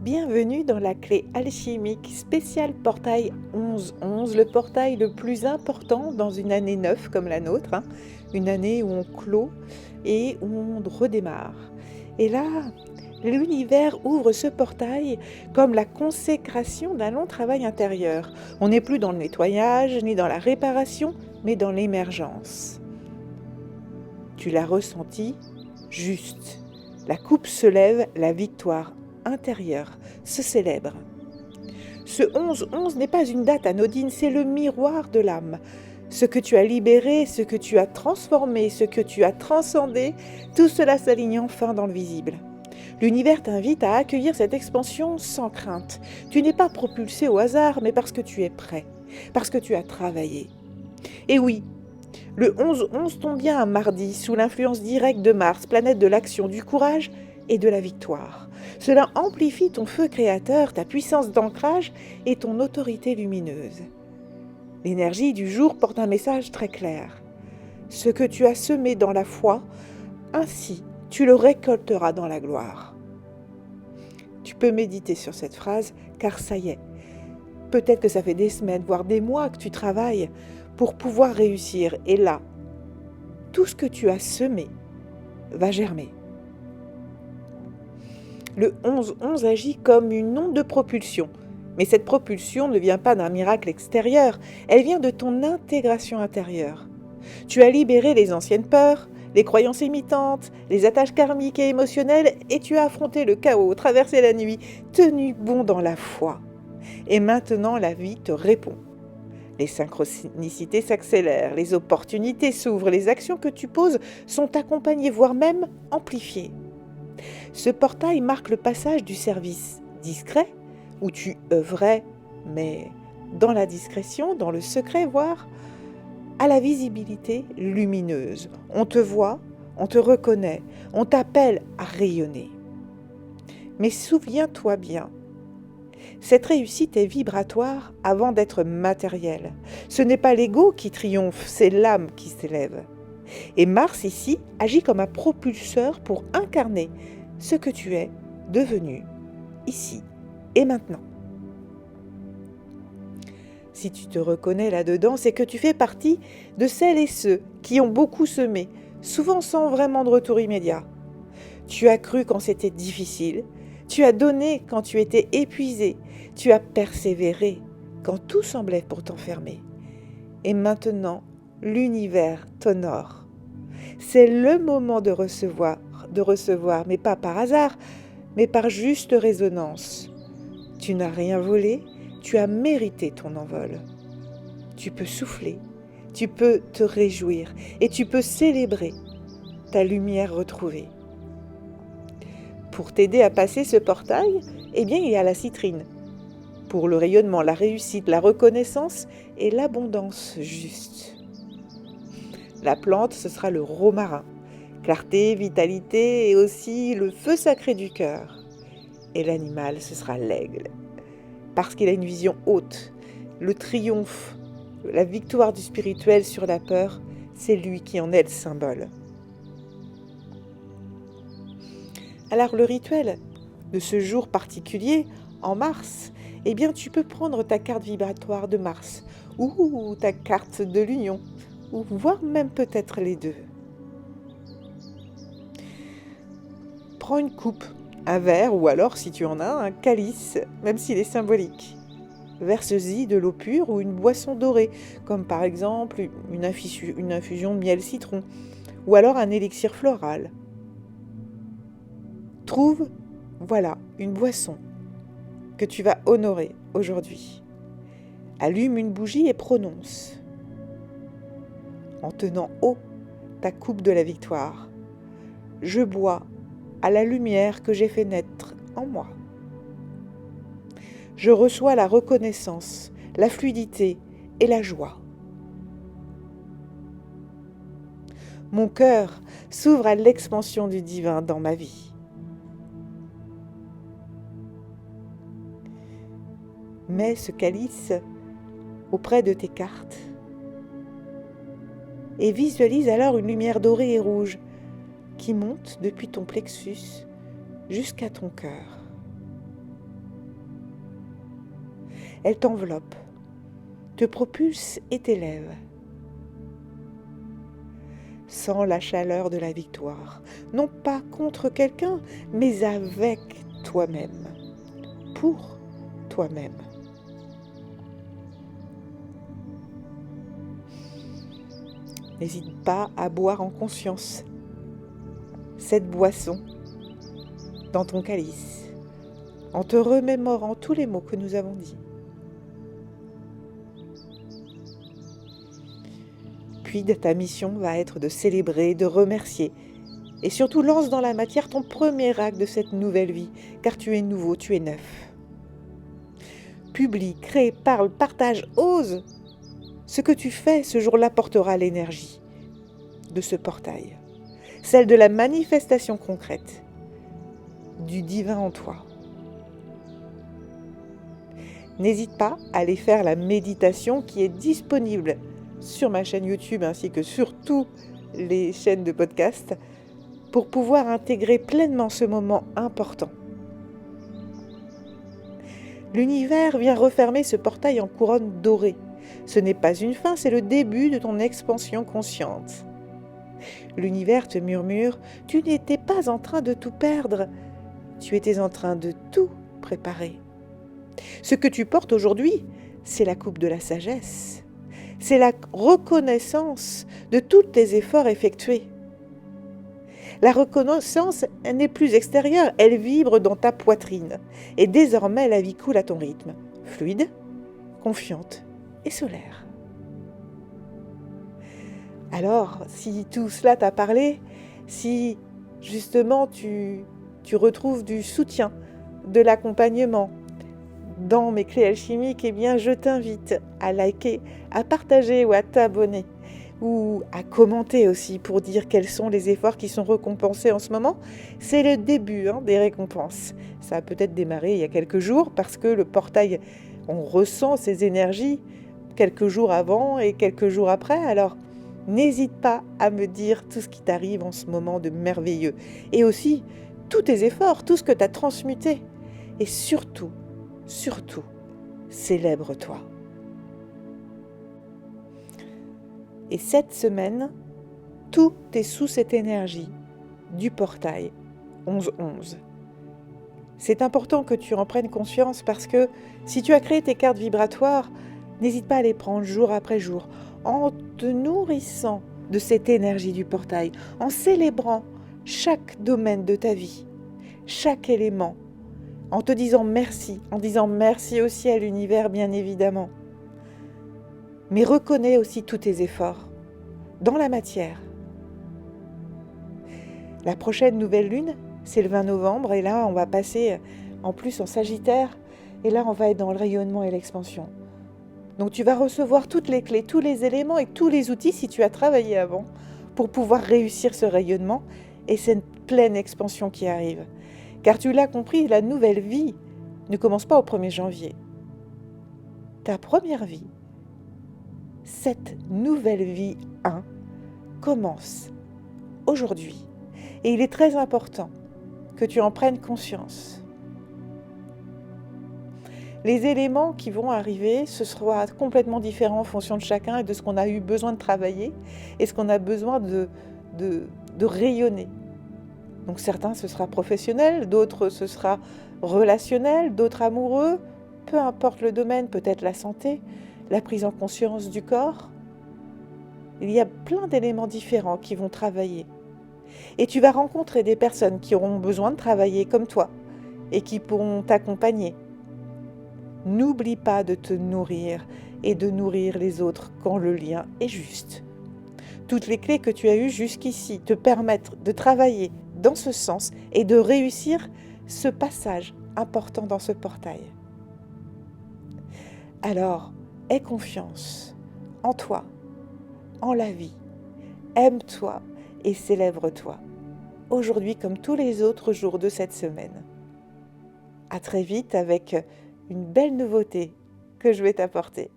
Bienvenue dans la clé alchimique spéciale portail 11-11, le portail le plus important dans une année neuve comme la nôtre, une année où on clôt et où on redémarre. Et là, l'univers ouvre ce portail comme la consécration d'un long travail intérieur. On n'est plus dans le nettoyage ni dans la réparation, mais dans l'émergence. Tu l'as ressenti juste. La coupe se lève, la victoire intérieure se célèbre. Ce 11-11 n'est pas une date anodine, c'est le miroir de l'âme. Ce que tu as libéré, ce que tu as transformé, ce que tu as transcendé, tout cela s'aligne enfin dans le visible. L'univers t'invite à accueillir cette expansion sans crainte. Tu n'es pas propulsé au hasard, mais parce que tu es prêt, parce que tu as travaillé. Et oui, le 11-11 tombe bien un mardi, sous l'influence directe de Mars, planète de l'action, du courage et de la victoire. Cela amplifie ton feu créateur, ta puissance d'ancrage et ton autorité lumineuse. L'énergie du jour porte un message très clair. Ce que tu as semé dans la foi, ainsi tu le récolteras dans la gloire. Tu peux méditer sur cette phrase, car ça y est. Peut-être que ça fait des semaines, voire des mois que tu travailles pour pouvoir réussir. Et là, tout ce que tu as semé va germer. Le 11-11 agit comme une onde de propulsion. Mais cette propulsion ne vient pas d'un miracle extérieur, elle vient de ton intégration intérieure. Tu as libéré les anciennes peurs, les croyances imitantes, les attaches karmiques et émotionnelles, et tu as affronté le chaos, traversé la nuit, tenu bon dans la foi. Et maintenant la vie te répond. Les synchronicités s'accélèrent, les opportunités s'ouvrent, les actions que tu poses sont accompagnées, voire même amplifiées. Ce portail marque le passage du service discret, où tu œuvrais, mais dans la discrétion, dans le secret, voire à la visibilité lumineuse. On te voit, on te reconnaît, on t'appelle à rayonner. Mais souviens-toi bien, cette réussite est vibratoire avant d'être matérielle. Ce n'est pas l'ego qui triomphe, c'est l'âme qui s'élève. Et Mars ici agit comme un propulseur pour incarner ce que tu es devenu ici et maintenant. Si tu te reconnais là-dedans, c'est que tu fais partie de celles et ceux qui ont beaucoup semé, souvent sans vraiment de retour immédiat. Tu as cru quand c'était difficile, tu as donné quand tu étais épuisé, tu as persévéré quand tout semblait pourtant fermé. Et maintenant, l'univers t'honore. C'est le moment de recevoir, mais pas par hasard, mais par juste résonance. Tu n'as rien volé, tu as mérité ton envol. Tu peux souffler, tu peux te réjouir et tu peux célébrer ta lumière retrouvée. Pour t'aider à passer ce portail, il y a la citrine. Pour le rayonnement, la réussite, la reconnaissance et l'abondance juste. La plante, ce sera le romarin. Clarté, vitalité et aussi le feu sacré du cœur. Et l'animal, ce sera l'aigle. Parce qu'il a une vision haute, le triomphe, la victoire du spirituel sur la peur, c'est lui qui en est le symbole. Alors le rituel de ce jour particulier, en mars, tu peux prendre ta carte vibratoire de Mars ou ta carte de l'union, ou voire même peut-être les deux. Prends une coupe, un verre ou alors, si tu en as, un calice, même s'il est symbolique. Verse-y de l'eau pure ou une boisson dorée, comme par exemple une infusion de miel-citron, ou alors un élixir floral. Trouve, une boisson que tu vas honorer aujourd'hui. Allume une bougie et prononce, en tenant haut ta coupe de la victoire. Je bois à la lumière que j'ai fait naître en moi. Je reçois la reconnaissance, la fluidité et la joie. Mon cœur s'ouvre à l'expansion du divin dans ma vie. Mets ce calice auprès de tes cartes et visualise alors une lumière dorée et rouge qui monte depuis ton plexus jusqu'à ton cœur. Elle t'enveloppe, te propulse et t'élève. Sens la chaleur de la victoire, non pas contre quelqu'un, mais avec toi-même, pour toi-même. N'hésite pas à boire en conscience cette boisson dans ton calice, en te remémorant tous les mots que nous avons dits. Puis ta mission va être de célébrer, de remercier, et surtout lance dans la matière ton premier acte de cette nouvelle vie, car tu es nouveau, tu es neuf. Publie, crée, parle, partage, ose. Ce que tu fais ce jour-là portera l'énergie de ce portail, celle de la manifestation concrète du divin en toi. N'hésite pas à aller faire la méditation qui est disponible sur ma chaîne YouTube ainsi que sur toutes les chaînes de podcast pour pouvoir intégrer pleinement ce moment important. L'univers vient refermer ce portail en couronne dorée. Ce n'est pas une fin, c'est le début de ton expansion consciente. L'univers te murmure, tu n'étais pas en train de tout perdre, tu étais en train de tout préparer. Ce que tu portes aujourd'hui, c'est la coupe de la sagesse. C'est la reconnaissance de tous tes efforts effectués. La reconnaissance n'est plus extérieure, elle vibre dans ta poitrine. Et désormais, la vie coule à ton rythme, fluide, confiante et solaire. Alors, si tout cela t'a parlé, si justement tu retrouves du soutien, de l'accompagnement dans mes clés alchimiques, eh bien je t'invite à liker, à partager ou à t'abonner ou à commenter aussi pour dire quels sont les efforts qui sont récompensés en ce moment. C'est le début des récompenses. Ça a peut-être démarré il y a quelques jours parce que le portail, on ressent ces énergies quelques jours avant et quelques jours après. Alors, n'hésite pas à me dire tout ce qui t'arrive en ce moment de merveilleux. Et aussi, tous tes efforts, tout ce que tu as transmuté. Et surtout, célèbre-toi. Et cette semaine, tout est sous cette énergie du portail 11-11. C'est important que tu en prennes conscience parce que si tu as créé tes cartes vibratoires, n'hésite pas à les prendre jour après jour, en te nourrissant de cette énergie du portail, en célébrant chaque domaine de ta vie, chaque élément, en te disant merci, en disant merci aussi à l'univers bien évidemment. Mais reconnais aussi tous tes efforts dans la matière. La prochaine nouvelle lune, c'est le 20 novembre et là on va passer en plus en Sagittaire et là on va être dans le rayonnement et l'expansion. Donc tu vas recevoir toutes les clés, tous les éléments et tous les outils si tu as travaillé avant pour pouvoir réussir ce rayonnement et cette pleine expansion qui arrive. Car tu l'as compris, la nouvelle vie ne commence pas au 1er janvier. Ta première vie, cette nouvelle vie 1, commence aujourd'hui. Et il est très important que tu en prennes conscience. Les éléments qui vont arriver, ce sera complètement différent en fonction de chacun et de ce qu'on a eu besoin de travailler et ce qu'on a besoin de rayonner. Donc certains, ce sera professionnel, d'autres, ce sera relationnel, d'autres amoureux, peu importe le domaine, peut-être la santé, la prise en conscience du corps. Il y a plein d'éléments différents qui vont travailler. Et tu vas rencontrer des personnes qui auront besoin de travailler comme toi et qui pourront t'accompagner. N'oublie pas de te nourrir et de nourrir les autres quand le lien est juste. Toutes les clés que tu as eues jusqu'ici te permettent de travailler dans ce sens et de réussir ce passage important dans ce portail. Alors, aie confiance en toi, en la vie. Aime-toi et célèbre-toi, aujourd'hui comme tous les autres jours de cette semaine. À très vite avec une belle nouveauté que je vais t'apporter.